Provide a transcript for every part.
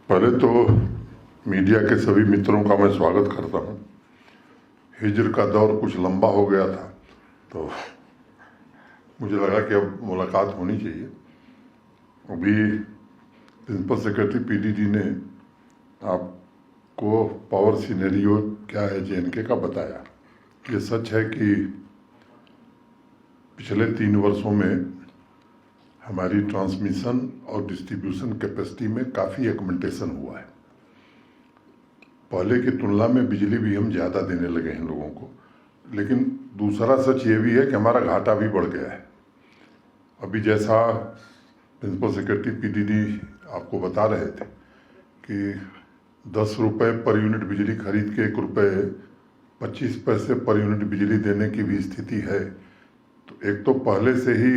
पहले तो मीडिया के सभी मित्रों का मैं स्वागत करता हूँ। हिजर का दौर कुछ लंबा हो गया था तो मुझे लगा कि अब मुलाकात होनी चाहिए। अभी प्रिंसिपल सेक्रेटरी पीडीडी ने आपको पावर सिनेरियो क्या है जेएनके का बताया। ये सच है कि पिछले 3 वर्षों में हमारी ट्रांसमिशन और डिस्ट्रीब्यूशन कैपेसिटी में काफ़ी एकमेंटेशन हुआ है। पहले की तुलना में बिजली भी हम ज़्यादा देने लगे हैं लोगों को, लेकिन दूसरा सच ये भी है कि हमारा घाटा भी बढ़ गया है। अभी जैसा प्रिंसिपल सेक्रेटरी पीडीडी आपको बता रहे थे कि 10 रुपये पर यूनिट बिजली खरीद के 1 रुपये 25 पैसे पर यूनिट बिजली देने की भी स्थिति है। तो एक तो पहले से ही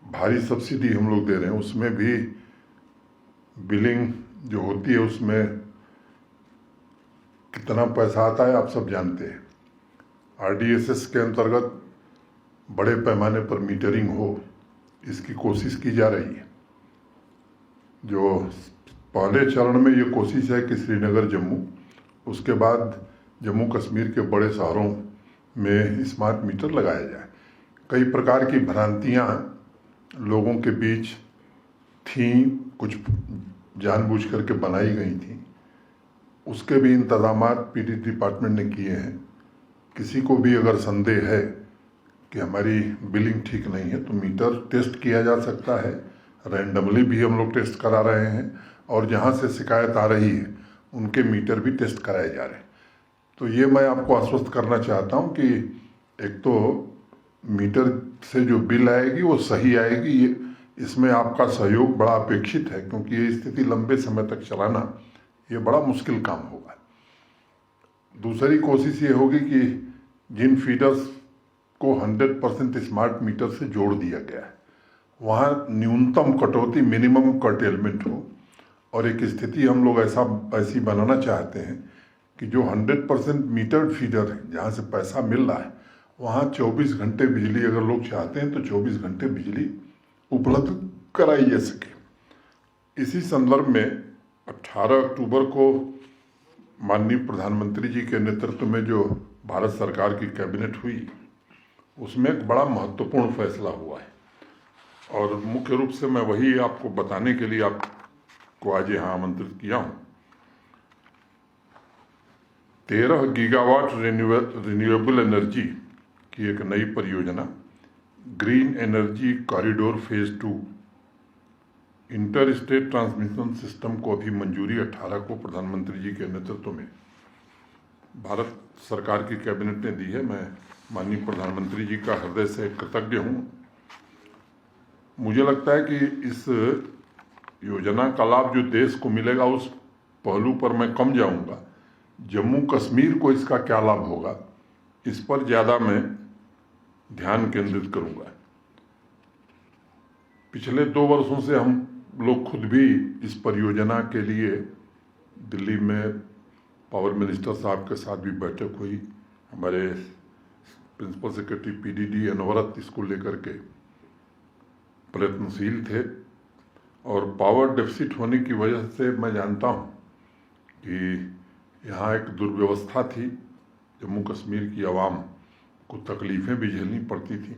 भारी सब्सिडी हम लोग दे रहे हैं, उसमें भी बिलिंग जो होती है उसमें कितना पैसा आता है आप सब जानते हैं। आरडीएसएस के अंतर्गत बड़े पैमाने पर मीटरिंग हो, इसकी कोशिश की जा रही है। जो पहले चरण में ये कोशिश है कि श्रीनगर जम्मू, उसके बाद जम्मू कश्मीर के बड़े शहरों में स्मार्ट मीटर लगाया जाए। कई प्रकार की भ्रांतियाँ लोगों के बीच थीं, कुछ जानबूझ करके बनाई गई थी, उसके भी इंतजामात पीडीडी डिपार्टमेंट ने किए हैं। किसी को भी अगर संदेह है कि हमारी बिलिंग ठीक नहीं है तो मीटर टेस्ट किया जा सकता है। रैंडमली भी हम लोग टेस्ट करा रहे हैं और जहाँ से शिकायत आ रही है उनके मीटर भी टेस्ट कराए जा रहे हैं। तो ये मैं आपको आश्वस्त करना चाहता हूँ कि एक तो मीटर से जो बिल आएगी वो सही आएगी। इसमें आपका सहयोग बड़ा अपेक्षित है, क्योंकि ये स्थिति लंबे समय तक चलाना ये बड़ा मुश्किल काम होगा। दूसरी कोशिश ये होगी कि जिन फीडर्स को 100% स्मार्ट मीटर से जोड़ दिया गया है वहाँ न्यूनतम कटौती, मिनिमम कर्टेलमेंट हो। और एक स्थिति हम लोग ऐसी बनाना चाहते हैं कि जो 100% मीटर्ड फीडर है, जहाँ से पैसा मिल रहा है, वहाँ 24 घंटे बिजली अगर लोग चाहते हैं तो 24 घंटे बिजली उपलब्ध कराई जा सके। इसी संदर्भ में 18 अक्टूबर को माननीय प्रधानमंत्री जी के नेतृत्व में जो भारत सरकार की कैबिनेट हुई, उसमें एक बड़ा महत्वपूर्ण फैसला हुआ है और मुख्य रूप से मैं वही आपको बताने के लिए आपको आज यहाँ आमंत्रित किया हूँ। 13 गीगावाट रिन्यूएबल एनर्जी की एक नई परियोजना green energy corridor phase 2 inter state transmission system को अभी मंजूरी 18 को प्रधानमंत्री जी के नेतृत्व में भारत सरकार की कैबिनेट ने दी है। मैं माननीय प्रधानमंत्री जी का हृदय से कृतज्ञ हूँ। मुझे लगता है कि इस योजना का लाभ जो देश को मिलेगा उस पहलू पर मैं कम जाऊँगा। जम्मू कश्मीर को इसका क्या लाभ होगा, इस पर ज़्यादा मैं ध्यान केंद्रित करूँगा। पिछले 2 वर्षों से हम लोग खुद भी इस परियोजना के लिए दिल्ली में पावर मिनिस्टर साहब के साथ भी बैठक हुई। हमारे प्रिंसिपल सेक्रेटरी पीडीडी अनवरत इसको लेकर के प्रयत्नशील थे और पावर डेफिसिट होने की वजह से मैं जानता हूँ कि यहाँ एक दुर्व्यवस्था थी। जम्मू कश्मीर की आवाम को तकलीफ़ें भी झेलनी पड़ती थी।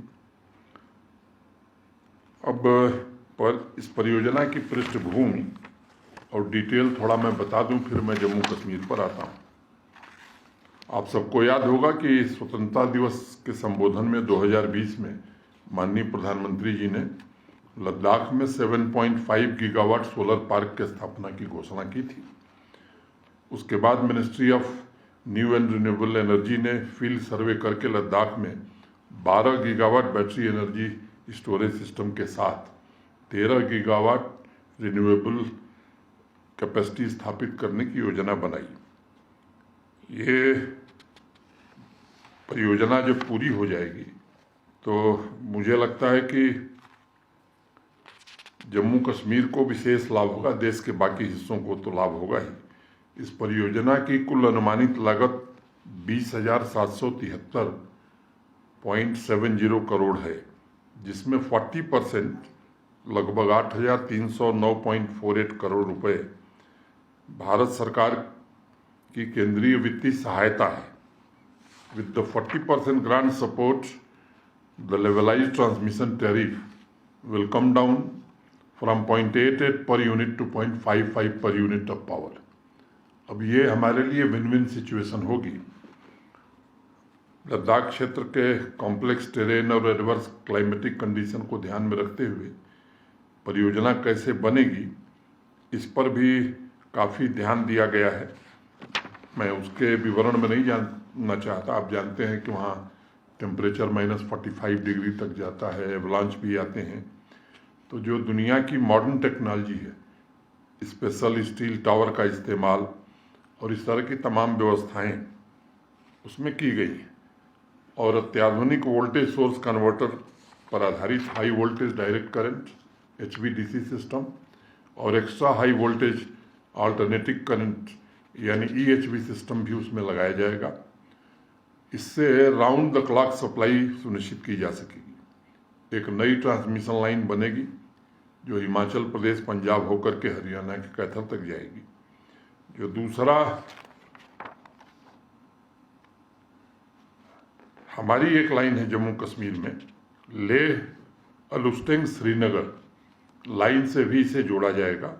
अब पर इस परियोजना की पृष्ठभूमि और डिटेल थोड़ा मैं बता दूं, फिर मैं जम्मू कश्मीर पर आता हूं। आप सबको याद होगा कि स्वतंत्रता दिवस के संबोधन में 2020 में माननीय प्रधानमंत्री जी ने लद्दाख में 7.5 गीगावाट सोलर पार्क की स्थापना की घोषणा की थी। उसके बाद ministry of new and renewable energy ने फील्ड सर्वे करके लद्दाख में 12 gigawatt battery energy storage system के साथ 13 गीगावाट रिन्यूएबल कैपेसिटी स्थापित करने की योजना बनाई। ये परियोजना जब पूरी हो जाएगी तो मुझे लगता है कि जम्मू कश्मीर को विशेष लाभ होगा, देश के बाकी हिस्सों को तो लाभ होगा ही। इस परियोजना की कुल अनुमानित लागत 20,773.70 करोड़ है, जिसमें 40% लगभग 8,309.48 करोड़ रुपए भारत सरकार की केंद्रीय वित्तीय सहायता है। With the 40% grant support, the levelised transmission tariff will come down from 0.88 per unit to 0.55 per unit of power। अब ये हमारे लिए विन विन सिचुएशन होगी। लद्दाख क्षेत्र के कॉम्प्लेक्स टेरेन और एडवर्स क्लाइमेटिक कंडीशन को ध्यान में रखते हुए परियोजना कैसे बनेगी, इस पर भी काफ़ी ध्यान दिया गया है। मैं उसके विवरण में नहीं जानना चाहता। आप जानते हैं कि वहाँ टेम्परेचर -45 डिग्री तक जाता है, एवलांच भी आते हैं। तो जो दुनिया की मॉडर्न टेक्नोलॉजी है, स्पेशल स्टील टावर का इस्तेमाल और इस तरह की तमाम व्यवस्थाएं उसमें की गई हैं और अत्याधुनिक वोल्टेज सोर्स कन्वर्टर पर आधारित high voltage direct current HVDC system और extra high voltage alternative current यानी EHV सिस्टम भी उसमें लगाया जाएगा। इससे राउंड द क्लॉक सप्लाई सुनिश्चित की जा सकेगी। एक नई ट्रांसमिशन लाइन बनेगी जो हिमाचल प्रदेश, पंजाब होकर के हरियाणा के कैथल तक जाएगी। जो दूसरा हमारी एक लाइन है जम्मू कश्मीर में, लेह अलुस्टेंग श्रीनगर लाइन से भी इसे जोड़ा जाएगा।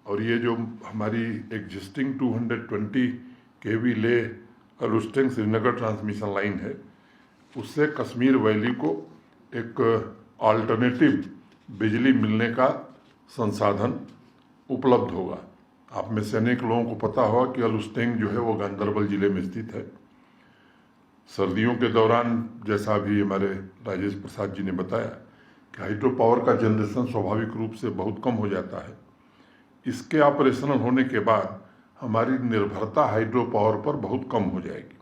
और ये जो हमारी existing 220 kV Leh Alusteng Srinagar transmission line है, उससे कश्मीर वैली को एक अल्टरनेटिव बिजली मिलने का संसाधन उपलब्ध होगा। आप में से अनेक लोगों को पता होगा कि अलुस्टेंग जो है वो गांदरबल जिले में स्थित है। सर्दियों के दौरान, जैसा भी हमारे राजेश प्रसाद जी ने बताया, कि हाइड्रो पावर का जनरेशन स्वाभाविक रूप से बहुत कम हो जाता है। इसके ऑपरेशनल होने के बाद हमारी निर्भरता हाइड्रो पावर पर बहुत कम हो जाएगी।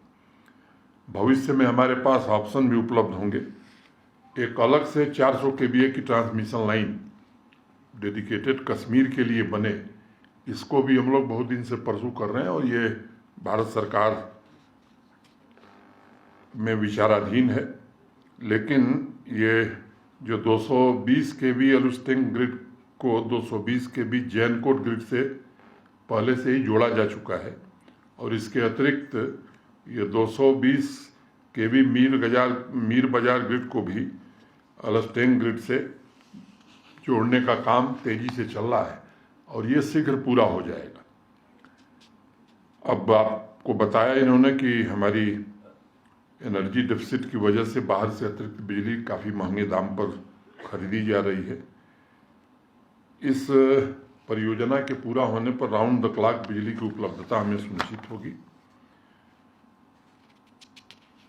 भविष्य में हमारे पास ऑप्शन भी उपलब्ध होंगे। एक अलग से 400 kVA की ट्रांसमिशन लाइन डेडिकेटेड कश्मीर के लिए बने, इसको भी हम लोग बहुत दिन से परसू कर रहे हैं और ये भारत सरकार में विचाराधीन है। लेकिन ये जो 220 kV अलुस्टेंग ग्रिड को 220 kV जैन कोट ग्रिड से पहले से ही जोड़ा जा चुका है और इसके अतिरिक्त ये 220 kV मीर बाजार ग्रिड को भी अलुस्टेंग ग्रिड से जोड़ने का काम तेजी से चल रहा है और ये शीघ्र पूरा हो जाएगा। अब आपको बताया इन्होंने कि हमारी एनर्जी डेफिसिट की वजह से बाहर से अतिरिक्त बिजली काफ़ी महंगे दाम पर खरीदी जा रही है। इस परियोजना के पूरा होने पर राउंड द क्लॉक बिजली की उपलब्धता हमें सुनिश्चित होगी।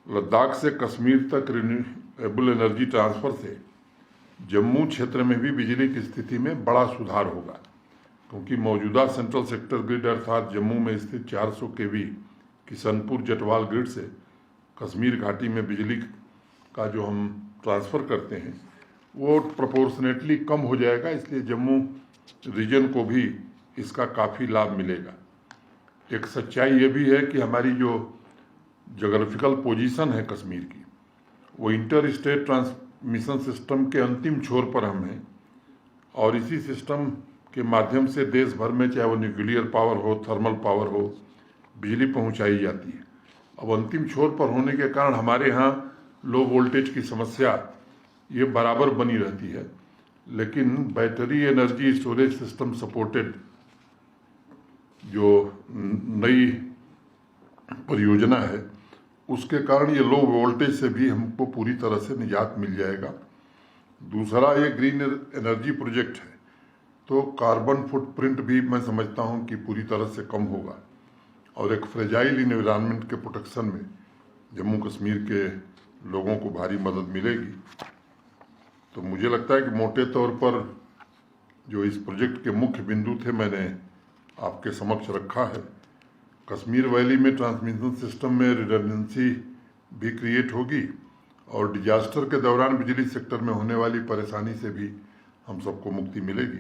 लद्दाख से कश्मीर तक रिन्यूएबल एनर्जी ट्रांसफर से जम्मू क्षेत्र में भी बिजली की स्थिति में बड़ा सुधार होगा, क्योंकि मौजूदा सेंट्रल सेक्टर ग्रिड अर्थात जम्मू में स्थित 400 kV किशनपुर जटवाल ग्रिड से कश्मीर घाटी में बिजली का जो हम ट्रांसफ़र करते हैं वो प्रोपोर्शनेटली कम हो जाएगा। इसलिए जम्मू रीजन को भी इसका काफ़ी लाभ मिलेगा। एक सच्चाई ये भी है कि हमारी जो जोग्राफिकल पोजीशन है कश्मीर की, वो इंटर स्टेट ट्रांसमिशन सिस्टम के अंतिम छोर पर हम हैं और इसी सिस्टम के माध्यम से देश भर में, चाहे वो न्यूक्लियर पावर हो, थर्मल पावर हो, बिजली पहुंचाई जाती है। अब अंतिम छोर पर होने के कारण हमारे यहाँ लो वोल्टेज की समस्या ये बराबर बनी रहती है। लेकिन battery energy storage system supported जो नई परियोजना है, उसके कारण ये लो वोल्टेज से भी हमको पूरी तरह से निजात मिल जाएगा। दूसरा, ये ग्रीन एनर्जी प्रोजेक्ट है, तो कार्बन फुटप्रिंट भी मैं समझता हूँ कि पूरी तरह से कम होगा और एक फ्रेजाइल इन्वायरमेंट के प्रोटेक्शन में जम्मू कश्मीर के लोगों को भारी मदद मिलेगी। तो मुझे लगता है कि मोटे तौर पर जो इस प्रोजेक्ट के मुख्य बिंदु थे मैंने आपके समक्ष रखा है। कश्मीर वैली में ट्रांसमिशन सिस्टम में रिडंडेंसी भी क्रिएट होगी और डिजास्टर के दौरान बिजली सेक्टर में होने वाली परेशानी से भी हम सबको मुक्ति मिलेगी।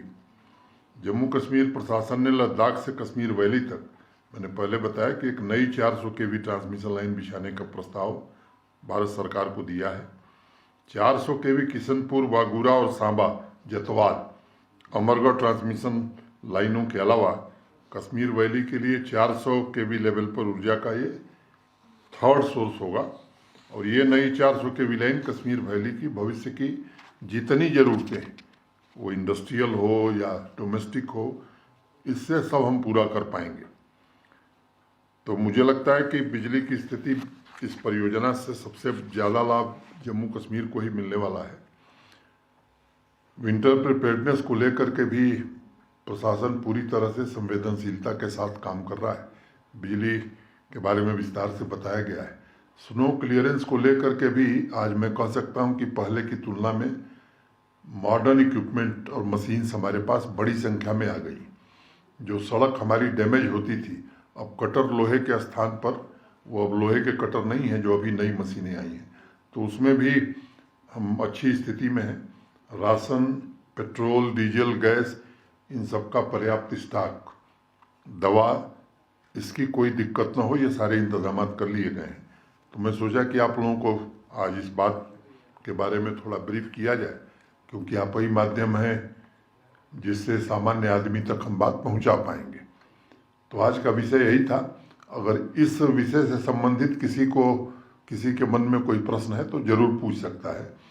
जम्मू कश्मीर प्रशासन ने लद्दाख से कश्मीर वैली तक, मैंने पहले बताया कि एक नई 400 kV ट्रांसमिशन लाइन बिछाने का प्रस्ताव भारत सरकार को दिया है। 400 kV किशनपुर, बागूरा और सांबा जतवाल अमरगढ़ ट्रांसमिशन लाइनों के अलावा कश्मीर वैली के लिए 400 केवी लेवल पर ऊर्जा का ये थर्ड सोर्स होगा। और ये नई 400 केवी लाइन कश्मीर वैली की भविष्य की जितनी ज़रूरतें हैं, वो इंडस्ट्रियल हो या डोमेस्टिक हो, इससे सब हम पूरा कर पाएंगे। तो मुझे लगता है कि बिजली की स्थिति इस परियोजना से सबसे ज़्यादा लाभ जम्मू कश्मीर को ही मिलने वाला है। विंटर प्रिपेयर्डनेस को लेकर के भी प्रशासन पूरी तरह से संवेदनशीलता के साथ काम कर रहा है। बिजली के बारे में विस्तार से बताया गया है। स्नो क्लियरेंस को लेकर के भी आज मैं कह सकता हूं कि पहले की तुलना में मॉडर्न इक्विपमेंट और मशीन्स हमारे पास बड़ी संख्या में आ गई। जो सड़क हमारी डैमेज होती थी, अब कटर लोहे के स्थान पर वो अब लोहे के कटर नहीं है जो अभी नई मशीनें आई हैं, तो उसमें भी हम अच्छी स्थिति में हैं। राशन, पेट्रोल, डीजल, गैस, इन सब का पर्याप्त स्टॉक, दवा, इसकी कोई दिक्कत ना हो, ये सारे इंतजाम कर लिए गए हैं। तो मैं सोचा कि आप लोगों को आज इस बात के बारे में थोड़ा ब्रीफ किया जाए, क्योंकि आप ही माध्यम है जिससे सामान्य आदमी तक हम बात पहुंचा पाएंगे। तो आज का विषय यही था। अगर इस विषय से संबंधित किसी के मन में कोई प्रश्न है तो जरूर पूछ सकता है।